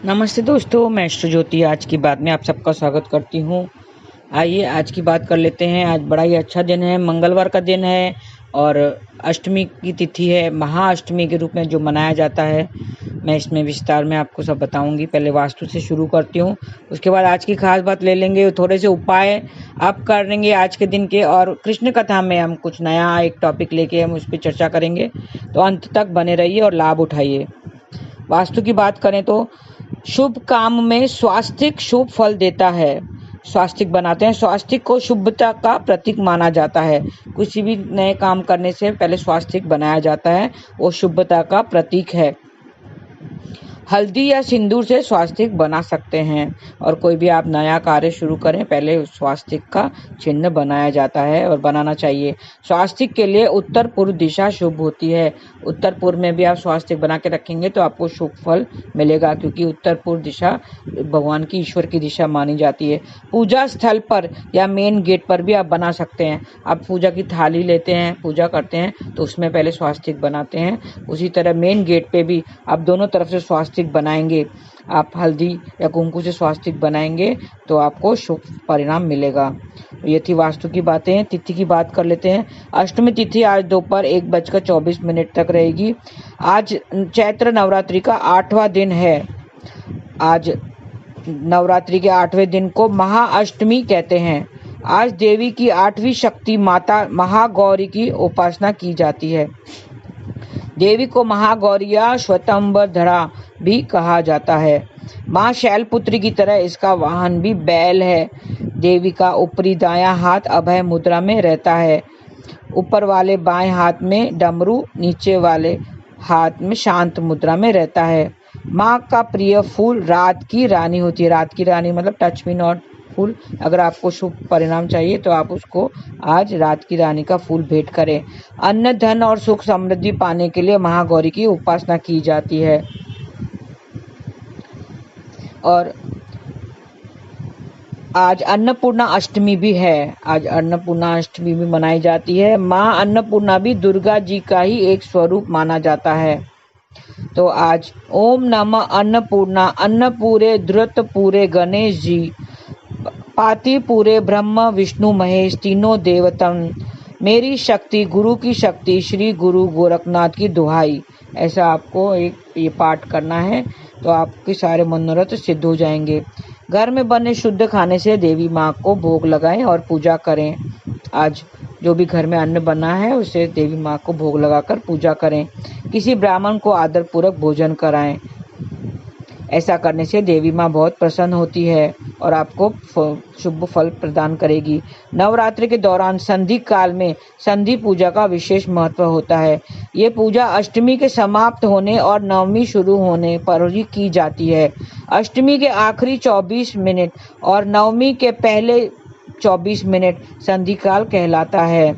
नमस्ते दोस्तों, मैं एस्ट्रो ज्योति आज की बात में आप सबका स्वागत करती हूँ। आइए आज की बात कर लेते हैं। आज बड़ा ही अच्छा दिन है, मंगलवार का दिन है और अष्टमी की तिथि है, महाअष्टमी के रूप में जो मनाया जाता है। मैं इसमें विस्तार में आपको सब बताऊंगी। पहले वास्तु से शुरू करती हूँ, उसके बाद आज की खास बात ले लेंगे, थोड़े से उपाय आप करेंगे आज के दिन के, और कृष्ण कथा में हम कुछ नया एक टॉपिक लेके हम उस पर चर्चा करेंगे। तो अंत तक बने रहिए और लाभ उठाइए। वास्तु की बात करें तो शुभ काम में स्वास्तिक शुभ फल देता है। स्वास्तिक बनाते हैं। स्वास्तिक को शुभता का प्रतीक माना जाता है। किसी भी नए काम करने से पहले स्वास्तिक बनाया जाता है, वो शुभता का प्रतीक है। हल्दी या सिंदूर से स्वास्तिक बना सकते हैं, और कोई भी आप नया कार्य शुरू करें पहले स्वास्तिक का चिन्ह बनाया जाता है और बनाना चाहिए। स्वास्तिक के लिए उत्तर पूर्व दिशा शुभ होती है। उत्तर पूर्व में भी आप स्वास्तिक बना के रखेंगे तो आपको शुभ फल मिलेगा, क्योंकि उत्तर पूर्व दिशा भगवान की, ईश्वर की दिशा मानी जाती है। पूजा स्थल पर या मेन गेट पर भी आप बना सकते हैं। आप पूजा की थाली लेते हैं, पूजा करते हैं तो उसमें पहले स्वास्तिक बनाते हैं। उसी तरह मेन गेट पे भी आप दोनों तरफ से स्वास्तिक बनाएंगे। आप हल्दी या कुंकू से स्वास्तिक बनाएंगे तो आपको शुभ परिणाम मिलेगा। ये थी वास्तु की बातें। तिथि की बात कर लेते हैं। अष्टमी तिथि आज दोपहर 1:24 तक रहेगी। आज चैत्र नवरात्रि का 8वां दिन है। आज नवरात्रि के 8वें दिन को महाअष्टमी कहते हैं। आज देवी की 8वीं शक्ति माता महागौरी की उपासना की जाती है। देवी को महागौरिया श्वेतांबरधरा भी कहा जाता है। माँ शैलपुत्री की तरह इसका वाहन भी बैल है। देवी का ऊपरी दायां हाथ अभय मुद्रा में रहता है। ऊपर वाले बाएं हाथ में डमरू, नीचे वाले हाथ में शांत मुद्रा में रहता है। माँ का प्रिय फूल रात की रानी होती है। रात की रानी मतलब टच मी नॉट फूल। अगर आपको शुभ परिणाम चाहिए तो आप उसको आज रात की रानी का फूल भेंट करें। अन्न, धन और सुख समृद्धि पाने के लिए महागौरी की उपासना की जाती है। और आज अन्नपूर्णा अष्टमी भी है। आज अन्नपूर्णा अष्टमी भी मनाई जाती है। माँ अन्नपूर्णा भी दुर्गा जी का ही एक स्वरूप माना जाता है। तो आज ओम नमः अन्नपूर्णा, अन्न पूरे द्रुत पूरे गणेश जी, पाति पूरे ब्रह्म विष्णु महेश तीनों देवतम, मेरी शक्ति गुरु की शक्ति, श्री गुरु गोरखनाथ की दुहाई। ऐसा आपको एक ये पाठ करना है तो आपके सारे मनोरथ सिद्ध हो जाएंगे। घर में बने शुद्ध खाने से देवी माँ को भोग लगाएं और पूजा करें। आज जो भी घर में अन्न बना है उसे देवी माँ को भोग लगाकर पूजा करें। किसी ब्राह्मण को आदर पूर्वक भोजन कराएं। ऐसा करने से देवी माँ बहुत प्रसन्न होती है और आपको शुभ फल प्रदान करेगी। नवरात्रि के दौरान संधि काल में संधि पूजा का विशेष महत्व होता है। ये पूजा अष्टमी के समाप्त होने और नवमी शुरू होने पर ही की जाती है। अष्टमी के आखिरी 24 मिनट और नवमी के पहले 24 मिनट संधि काल कहलाता है।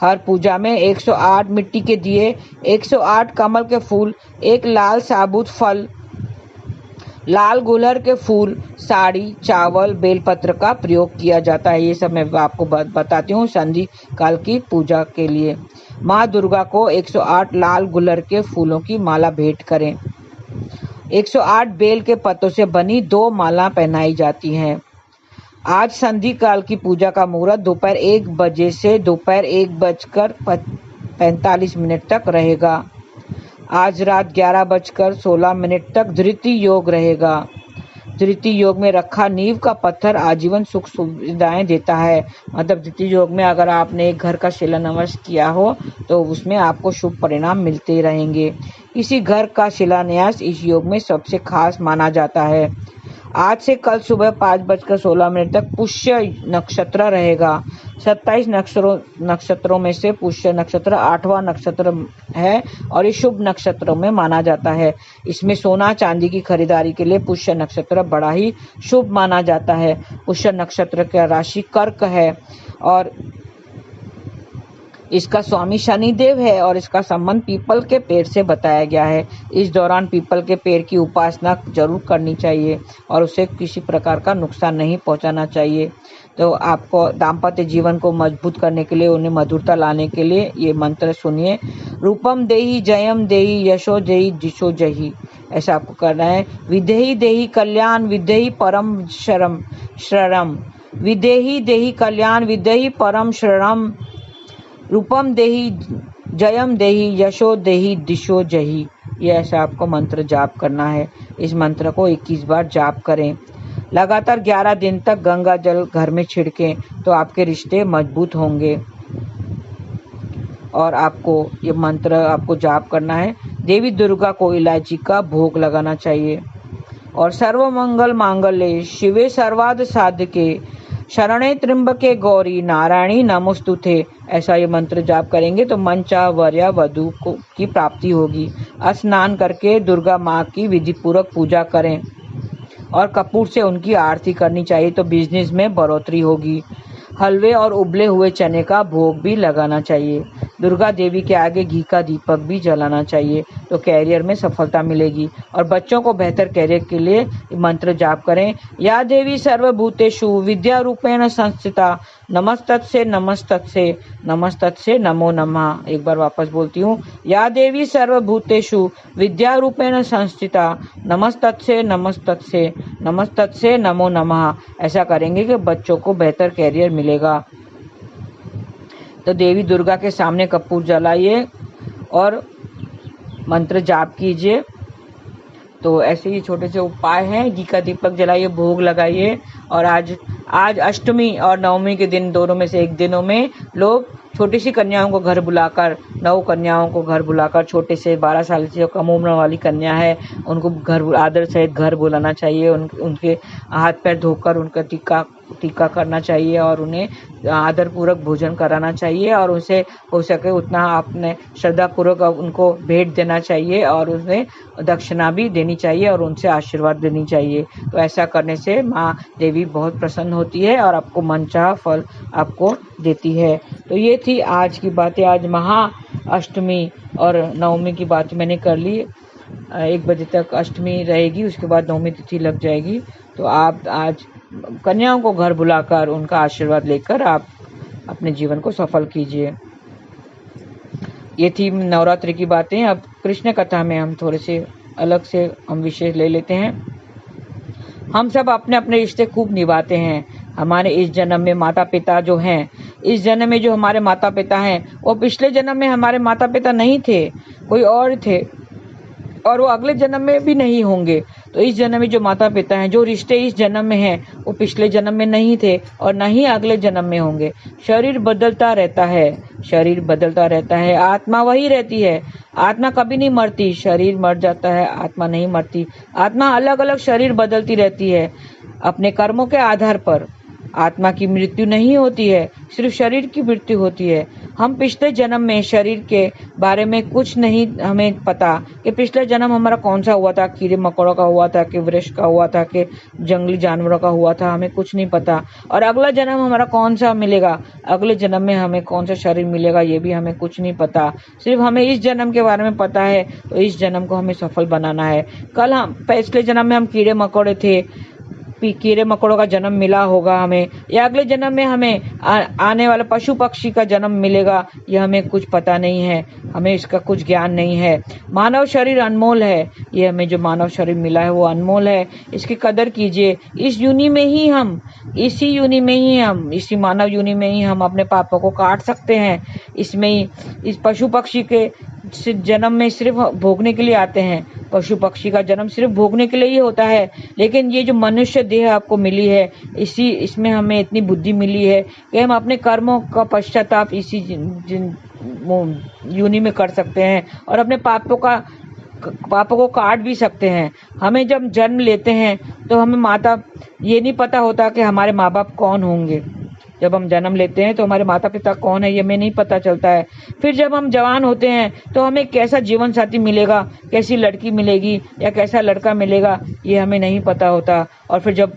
हर पूजा में 108 मिट्टी के दिए, 108 कमल के फूल, एक लाल साबुत फल, लाल गुलहर के फूल, साड़ी, चावल, बेलपत्र का प्रयोग किया जाता है। ये सब मैं आपको बताती हूँ संधि काल की पूजा के लिए। माँ दुर्गा को 108 लाल गुलहर के फूलों की माला भेंट करें। 108 बेल के पत्तों से बनी 2 माला पहनाई जाती हैं। आज संधि काल की पूजा का मुहूर्त दोपहर 1 बजे से दोपहर 1:45 तक रहेगा। आज रात 11:16 तक धृति योग रहेगा। धृति योग में रखा नींव का पत्थर आजीवन सुख सुविधाएं देता है। मतलब धृति योग में अगर आपने एक घर का शिलान्यास किया हो तो उसमें आपको शुभ परिणाम मिलते रहेंगे। इसी घर का शिलान्यास इस योग में सबसे खास माना जाता है। आज से कल सुबह 5:16 तक पुष्य नक्षत्र रहेगा। 27 नक्षत्रों में से पुष्य नक्षत्र 8वां नक्षत्र है और ये शुभ नक्षत्रों में माना जाता है। इसमें सोना चांदी की खरीदारी के लिए पुष्य नक्षत्र बड़ा ही शुभ माना जाता है। पुष्य नक्षत्र का राशि कर्क है और इसका स्वामी शनिदेव है और इसका संबंध पीपल के पेड़ से बताया गया है। इस दौरान पीपल के पेड़ की उपासना जरूर करनी चाहिए और उसे किसी प्रकार का नुकसान नहीं पहुंचाना चाहिए। तो आपको दाम्पत्य जीवन को मजबूत करने के लिए, उन्हें मधुरता लाने के लिए ये मंत्र सुनिए। रूपम देहि जयम देहि यशो देहि जिशो जहि। ऐसा आपको करना है। विदेही देही कल्याण विदेही परम शरणम, विदेही देही कल्याण विदेही परम शरणम, रूपम देही जयम देही यशो देही दिशो जही। ये ऐसा आपको मंत्र जाप करना है। इस मंत्र को 21 बार जाप करें। लगातार 11 दिन तक गंगा जल घर में छिड़कें तो आपके रिश्ते मजबूत होंगे। और आपको ये मंत्र आपको जाप करना है। देवी दुर्गा को इलायची का भोग लगाना चाहिए। और सर्वमंगल मांगल्ये शिवे सर्वार्थ साधके शरणे त्र्यंबके गौरी नारायणी नमोस्तुते। ऐसा ये मंत्र जाप करेंगे तो मन चाह वर या वधु की प्राप्ति होगी। स्नान करके दुर्गा माँ की विधि पूर्वक पूजा करें और कपूर से उनकी आरती करनी चाहिए तो बिजनेस में बढ़ोतरी होगी। हलवे और उबले हुए चने का भोग भी लगाना चाहिए। दुर्गा देवी के आगे घी का दीपक भी जलाना चाहिए तो कैरियर में सफलता मिलेगी। और बच्चों को बेहतर कैरियर के लिए मंत्र जाप करें। या देवी सर्वभूतेषु विद्या रूपेण संस्थिता नमस्तत्से नमस्तत्से नमस्तत्से नमो नमः। एक बार वापस बोलती हूँ। या देवी सर्वभूतेषु विद्या रूपेण संस्थिता नमस्तत्से नमस्तत्से नमस्तत्से नमो नमः। ऐसा करेंगे कि बच्चों को बेहतर कैरियर मिलेगा। तो देवी दुर्गा के सामने कपूर जलाइए और मंत्र जाप कीजिए। तो ऐसे ही छोटे से उपाय हैं। घी का दीपक जलाइए, भोग लगाइए। और आज अष्टमी और नवमी के दिन, दोनों में से एक दिनों में लोग छोटी सी कन्याओं को घर बुलाकर, 9 कन्याओं को घर बुलाकर, छोटे से 12 साल से जो कम उम्र वाली कन्या है उनको घर आदर सहित घर बुलाना चाहिए। उनके हाथ पैर धोकर उनका टीका करना चाहिए और उन्हें आदर पूर्वक भोजन कराना चाहिए। और उसे हो सके उतना आपने श्रद्धा पूर्वक उनको भेंट देना चाहिए और उन्हें दक्षिणा भी देनी चाहिए और उनसे आशीर्वाद देनी चाहिए। तो ऐसा करने से माँ देवी बहुत प्रसन्न होती है और आपको मनचाहा फल आपको देती है। तो ये थी आज की बातें। आज महाअष्टमी और नवमी की बात मैंने कर ली। 1 बजे तक अष्टमी रहेगी, उसके बाद नवमी तिथि लग जाएगी। तो आप आज कन्याओं को घर बुलाकर उनका आशीर्वाद लेकर आप अपने जीवन को सफल कीजिए। ये थी नवरात्रि की बातें। अब कृष्ण कथा में हम थोड़े से अलग से हम विषय ले लेते हैं। हम सब अपने अपने रिश्ते खूब निभाते हैं। हमारे इस जन्म में माता पिता जो हैं, इस जन्म में जो हमारे माता पिता हैं वो पिछले जन्म में हमारे माता पिता नहीं थे, कोई और थे और वो अगले जन्म में भी नहीं होंगे। तो इस जन्म में जो माता पिता हैं, जो रिश्ते इस जन्म में हैं वो पिछले जन्म में नहीं थे और न ही अगले जन्म में होंगे। शरीर बदलता रहता है, शरीर बदलता रहता है, आत्मा वही रहती है। आत्मा कभी नहीं मरती। शरीर मर जाता है, आत्मा नहीं मरती। आत्मा अलग अलग शरीर बदलती रहती है अपने कर्मों के आधार पर। आत्मा की मृत्यु नहीं होती है, सिर्फ शरीर की मृत्यु होती है। हम पिछले जन्म में शरीर के बारे में कुछ नहीं हमें पता कि पिछले जन्म हमारा कौन सा हुआ था, कीड़े मकोड़ों का हुआ था कि वृक्ष का हुआ था कि जंगली जानवरों का हुआ था, हमें कुछ नहीं पता। और अगला जन्म हमारा कौन सा मिलेगा, अगले जन्म में हमें कौन सा शरीर मिलेगा, ये भी हमें कुछ नहीं पता। सिर्फ हमें इस जन्म के बारे में पता है। तो इस जन्म को हमें सफल बनाना है। कल हम पिछले जन्म में हम कीड़े मकोड़े थे, कीड़े मकोड़ों का जन्म मिला होगा हमें, या अगले जन्म में हमें आने वाला पशु पक्षी का जन्म मिलेगा, यह हमें कुछ पता नहीं है, हमें इसका कुछ ज्ञान नहीं है। मानव शरीर अनमोल है। ये हमें जो मानव शरीर मिला है वो अनमोल है, इसकी कदर कीजिए। इस यूनि में ही हम, इसी यूनि में ही हम, इसी मानव यूनि में ही हम अपने पापों को काट सकते हैं। इसमें ही इस पशु पक्षी के जन्म में सिर्फ भोगने के लिए आते हैं। पशु पक्षी का जन्म सिर्फ भोगने के लिए ही होता है। लेकिन ये जो मनुष्य देह आपको मिली है, इसमें हमें इतनी बुद्धि मिली है कि हम अपने कर्मों का पश्चाताप इसी यूनि में कर सकते हैं और अपने पापों को काट भी सकते हैं। हमें जब जन्म लेते हैं तो हमें ये नहीं पता होता कि हमारे माँ बाप कौन होंगे। जब हम जन्म लेते हैं तो हमारे माता पिता कौन है ये हमें नहीं पता चलता है। फिर जब हम जवान होते हैं तो हमें कैसा जीवन साथी मिलेगा, कैसी लड़की मिलेगी या कैसा लड़का मिलेगा, ये हमें नहीं पता होता। और फिर जब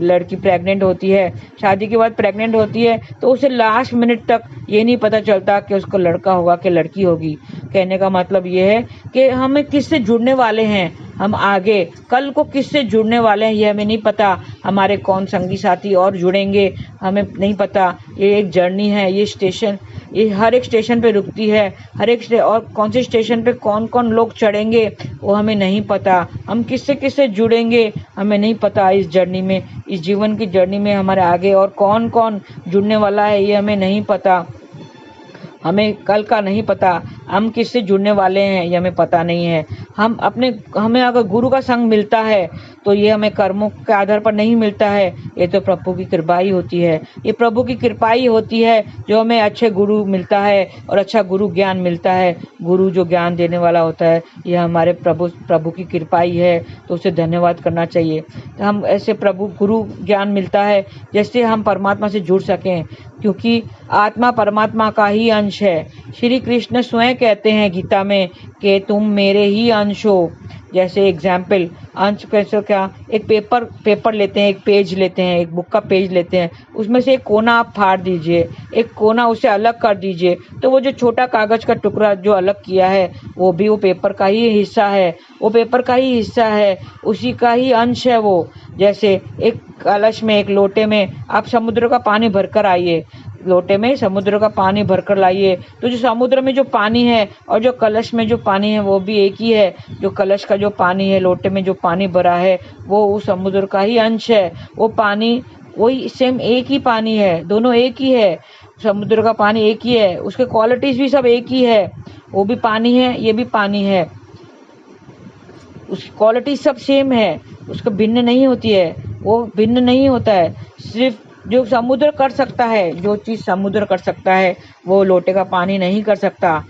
लड़की प्रेग्नेंट होती है, शादी के बाद प्रेग्नेंट होती है, तो उसे लास्ट मिनट तक ये नहीं पता चलता कि उसको लड़का होगा कि लड़की होगी। कहने का मतलब ये है कि हमें किससे जुड़ने वाले हैं, हम आगे कल को किससे जुड़ने वाले हैं ये हमें नहीं पता। हमारे कौन संगी साथी और जुड़ेंगे हमें नहीं पता। ये एक जर्नी है, ये हर एक स्टेशन पे रुकती है, और कौन से स्टेशन पे कौन कौन लोग चढ़ेंगे वो हमें नहीं पता। हम किससे किससे जुड़ेंगे हमें नहीं पता। इस जर्नी में, इस जीवन की जर्नी में हमारे आगे और कौन कौन जुड़ने वाला है ये हमें नहीं पता। हमें कल का नहीं पता, हम किससे जुड़ने वाले हैं ये हमें पता नहीं है। हमें अगर गुरु का संग मिलता है तो ये हमें कर्मों के आधार पर नहीं मिलता है, ये तो प्रभु की कृपा ही होती है। ये प्रभु की कृपा ही होती है जो हमें अच्छे गुरु मिलता है और अच्छा गुरु ज्ञान मिलता है। गुरु जो ज्ञान देने वाला होता है ये हमारे प्रभु की कृपा ही है, तो उसे धन्यवाद करना चाहिए। तो हम ऐसे गुरु ज्ञान मिलता है जैसे हम परमात्मा से जुड़ सकें, क्योंकि आत्मा परमात्मा का ही अंश है। श्री कृष्ण स्वयं कहते हैं गीता में कि तुम मेरे ही अंश हो। जैसे एग्जाम्पल, अंश कैसे, क्या, एक पेपर लेते हैं, एक पेज लेते हैं, एक बुक का पेज लेते हैं, उसमें से एक कोना आप फाड़ दीजिए, एक कोना उसे अलग कर दीजिए, तो वो जो छोटा कागज का टुकड़ा जो अलग किया है वो भी वो पेपर का ही हिस्सा है, वो पेपर का ही हिस्सा है, उसी का ही अंश है वो। जैसे एक कलश में, एक लोटे में आप समुद्र का पानी भरकर आइए, लोटे में समुद्र का पानी भरकर लाइए, तो जो समुद्र में जो पानी है और जो कलश में जो पानी है वो भी एक ही है। जो कलश का जो पानी है, लोटे में जो पानी भरा है, वो उस समुद्र का ही अंश है। वो पानी वही सेम एक ही पानी है, दोनों एक ही है। समुद्र का पानी एक ही है, उसके क्वालिटीज भी सब एक ही है। वो भी पानी है, ये भी पानी है, उसकी क्वालिटी सब सेम है, उसका भिन्न नहीं होती है, वो भिन्न नहीं होता है। सिर्फ जो समुद्र कर सकता है, जो चीज़ समुद्र कर सकता है वो लोटे का पानी नहीं कर सकता।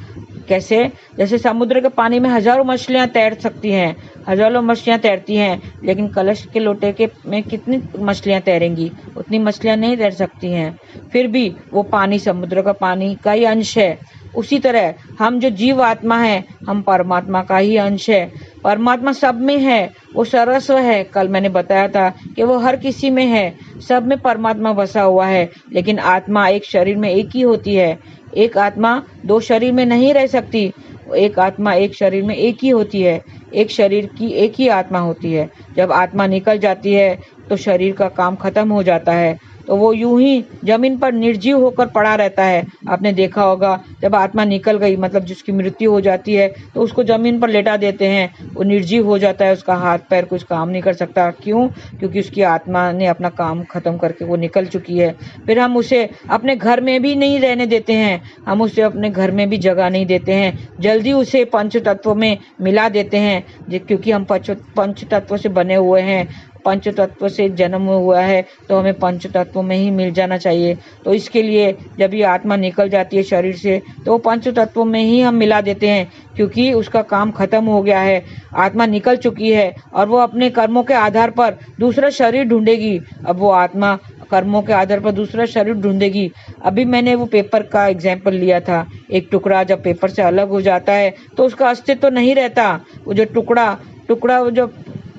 कैसे? जैसे समुद्र के पानी में हजारों मछलियां तैर सकती हैं, हजारों मछलियां तैरती हैं, लेकिन कलश के लोटे में कितनी मछलियां तैरेंगी? उतनी मछलियां नहीं तैर सकती हैं। फिर भी वो पानी समुद्र का पानी का ही अंश है। उसी तरह हम जो जीव आत्मा है, हम परमात्मा का ही अंश है। परमात्मा सब में है, वो सर्वस्व है। कल मैंने बताया था कि वो हर किसी में है, सब में परमात्मा बसा हुआ है। लेकिन आत्मा एक शरीर में एक ही होती है। एक आत्मा दो शरीर में नहीं रह सकती, एक आत्मा एक शरीर में एक ही होती है। एक शरीर की एक ही आत्मा होती है। जब आत्मा निकल जाती है तो शरीर का काम खत्म हो जाता है, तो वो यूं ही जमीन पर निर्जीव होकर पड़ा रहता है। आपने देखा होगा, जब आत्मा निकल गई, मतलब जिसकी मृत्यु हो जाती है, तो उसको जमीन पर लेटा देते हैं, वो निर्जीव हो जाता है, उसका हाथ पैर कुछ काम नहीं कर सकता। क्यों? क्योंकि उसकी आत्मा ने अपना काम खत्म करके वो निकल चुकी है। फिर हम उसे अपने घर में भी नहीं रहने देते हैं, हम उसे अपने घर में भी जगह नहीं देते हैं, जल्दी उसे पंच तत्व में मिला देते हैं, क्योंकि हम पंच तत्व से बने हुए हैं, पंच तत्व से जन्म हुआ है, तो हमें पंच तत्व में ही मिल जाना चाहिए। तो इसके लिए जब ये आत्मा निकल जाती है शरीर से, तो वो पंच तत्व में ही हम मिला देते हैं, क्योंकि उसका काम खत्म हो गया है, आत्मा निकल चुकी है और वो अपने कर्मों के आधार पर दूसरा शरीर ढूंढेगी। अब वो आत्मा कर्मों के आधार पर दूसरा शरीर ढूंढेगी। अभी मैंने वो पेपर का एग्जाम्पल लिया था, एक टुकड़ा जब पेपर से अलग हो जाता है तो उसका अस्तित्व तो नहीं रहता। वो जो टुकड़ा वो जब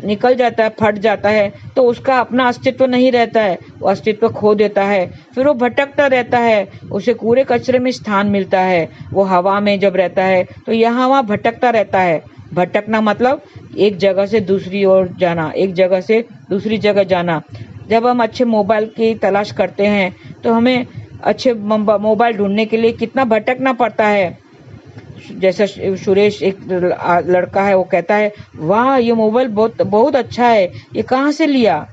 निकल जाता है, फट जाता है, तो उसका अपना अस्तित्व नहीं रहता है, वो अस्तित्व खो देता है। फिर वो भटकता रहता है, उसे कूड़े कचरे में स्थान मिलता है। वो हवा में जब रहता है तो यहाँ वहाँ भटकता रहता है। भटकना मतलब एक जगह से दूसरी ओर जाना, एक जगह से दूसरी जगह जाना। जब हम अच्छे मोबाइल की तलाश करते हैं तो हमें अच्छे मोबाइल ढूंढने के लिए कितना भटकना पड़ता है। जैसा सुरेश, एक लड़का है, वो कहता है, वाह ये मोबाइल बहुत अच्छा है, ये कहाँ से लिया?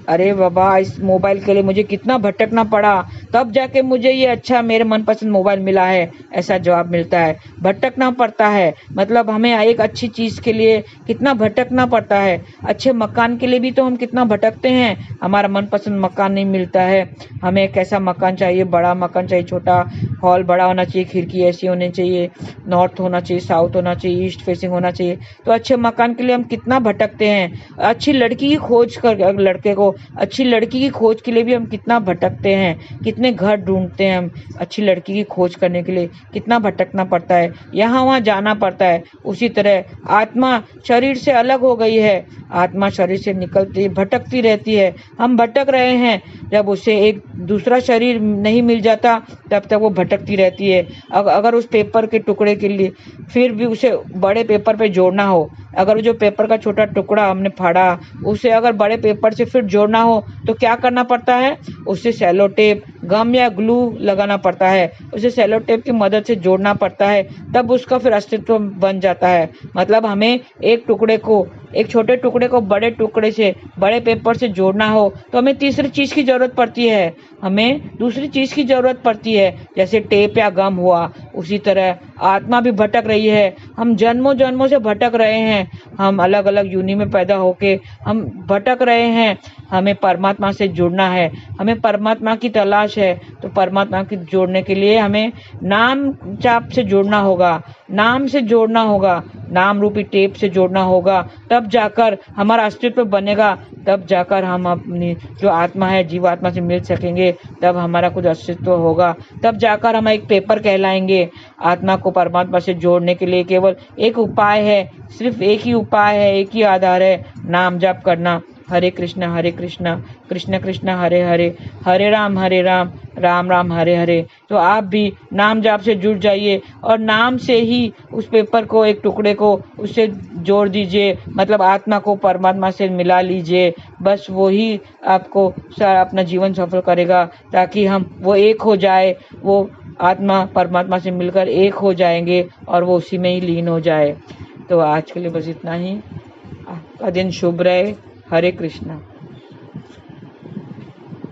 अरे बाबा, इस मोबाइल के लिए मुझे कितना भटकना पड़ा, तब जाके मुझे ये अच्छा मेरे मनपसंद मोबाइल मिला है। ऐसा जवाब मिलता है। भटकना पड़ता है, मतलब हमें एक अच्छी चीज़ के लिए कितना भटकना पड़ता है। अच्छे मकान के लिए भी तो हम कितना भटकते हैं, हमारा मनपसंद मकान नहीं मिलता है। हमें कैसा मकान चाहिए? बड़ा मकान चाहिए, छोटा? हॉल बड़ा होना चाहिए, खिड़की ऐसी होनी चाहिए, नॉर्थ होना चाहिए, साउथ होना चाहिए, ईस्ट फेसिंग होना चाहिए। तो अच्छे मकान के लिए हम कितना भटकते हैं। अच्छी लड़की की खोज कर, लड़के को अच्छी लड़की की खोज के लिए भी हम कितना भटकते हैं, कितने घर ढूंढते हैं हम अच्छी लड़की की खोज करने के लिए, कितना भटकना पड़ता है, यहाँ वहाँ जाना पड़ता है। उसी तरह आत्मा शरीर से अलग हो गई है, आत्मा शरीर से निकलती भटकती रहती है। हम भटक रहे हैं, जब उसे एक दूसरा शरीर नहीं मिल जाता तब तक वो भटकती रहती है। अगर उस पेपर के टुकड़े के लिए फिर भी उसे बड़े पेपर पे जोड़ना हो, अगर जो पेपर का छोटा टुकड़ा हमने फाड़ा उसे अगर बड़े पेपर से फिर जोड़ना हो तो क्या करना पड़ता है, उसे सेलो टेप, गम या ग्लू लगाना पड़ता है, उसे सेलो टेप की मदद से जोड़ना पड़ता है, तब उसका फिर अस्तित्व बन जाता है। मतलब हमें एक छोटे टुकड़े को बड़े टुकड़े से, बड़े पेपर से जोड़ना हो तो हमें तीसरी चीज की जरूरत पड़ती है, हमें दूसरी चीज की जरूरत पड़ती है, जैसे टेप या गम हुआ। उसी तरह आत्मा भी भटक रही है, हम जन्मों जन्मों से भटक रहे हैं, हम अलग अलग यूनि में पैदा होके हम भटक रहे हैं। हमें परमात्मा से जुड़ना है, हमें परमात्मा की तलाश है, तो परमात्मा की जोड़ने के लिए हमें नाम चाप से जोड़ना होगा, नाम से जोड़ना होगा, नाम रूपी टेप से जोड़ना होगा, तब जाकर हमारा अस्तित्व बनेगा, तब जाकर हम अपनी जो आत्मा है जीवात्मा से मिल सकेंगे, तब हमारा कुछ अस्तित्व होगा, तब जाकर हम एक पेपर कहलाएंगे। आत्मा को परमात्मा से जोड़ने के लिए केवल एक उपाय है, सिर्फ एक ही उपाय है, एक ही आधार है, नाम जाप करना। हरे कृष्णा कृष्ण कृष्ण हरे हरे, हरे राम राम राम हरे हरे। तो आप भी नाम जाप से जुड़ जाइए और नाम से ही उस पेपर को, एक टुकड़े को उससे जोड़ दीजिए, मतलब आत्मा को परमात्मा से मिला लीजिए। बस वो ही आपको अपना जीवन सफल करेगा, ताकि हम वो एक हो जाए, वो आत्मा परमात्मा से मिलकर एक हो जाएंगे और वो उसी में ही लीन हो जाए। तो आज के लिए बस इतना ही। आपका दिन शुभ रहे। हरे कृष्णा।